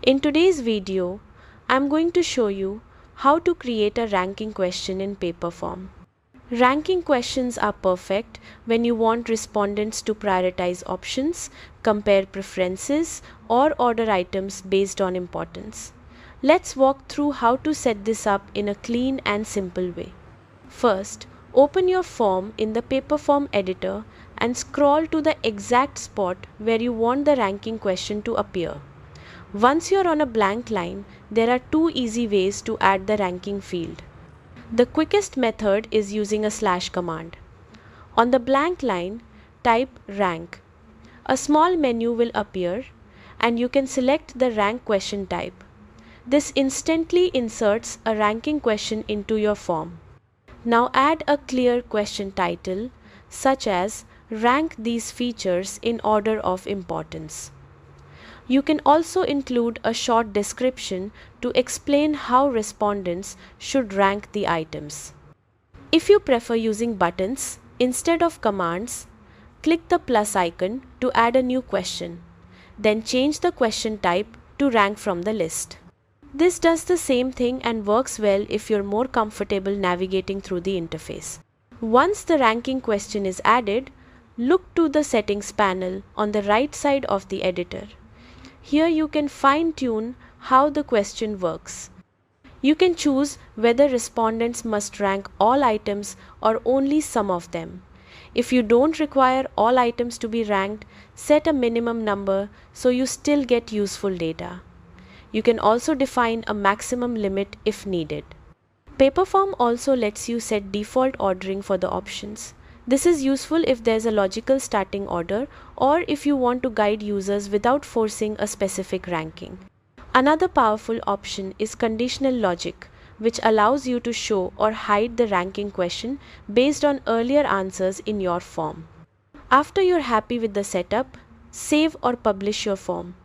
In today's video, I'm going to show you how to create a ranking question in Paperform. Ranking questions are perfect when you want respondents to prioritize options, compare preferences, or order items based on importance. Let's walk through how to set this up in a clean and simple way. First, open your form in the Paperform editor and scroll to the exact spot where you want the ranking question to appear. Once you're on a blank line, there are two easy ways to add the ranking field. The quickest method is using a slash command. On the blank line, type rank. A small menu will appear and you can select the rank question type. This instantly inserts a ranking question into your form. Now add a clear question title such as rank these features in order of importance. You can also include a short description to explain how respondents should rank the items. If you prefer using buttons instead of commands, click the plus icon to add a new question. Then change the question type to rank from the list. This does the same thing and works well if you're more comfortable navigating through the interface. Once the ranking question is added, look to the settings panel on the right side of the editor. Here you can fine-tune how the question works. You can choose whether respondents must rank all items or only some of them. If you don't require all items to be ranked, set a minimum number so you still get useful data. You can also define a maximum limit if needed. Paperform also lets you set default ordering for the options. This is useful if there's a logical starting order or if you want to guide users without forcing a specific ranking. Another powerful option is conditional logic, which allows you to show or hide the ranking question based on earlier answers in your form. After you're happy with the setup, save or publish your form.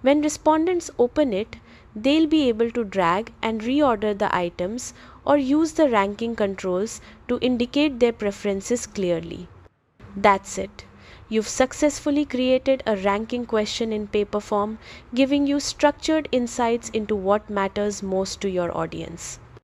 When respondents open it, they'll be able to drag and reorder the items or use the ranking controls to indicate their preferences clearly. That's it. You've successfully created a ranking question in Paperform, giving you structured insights into what matters most to your audience.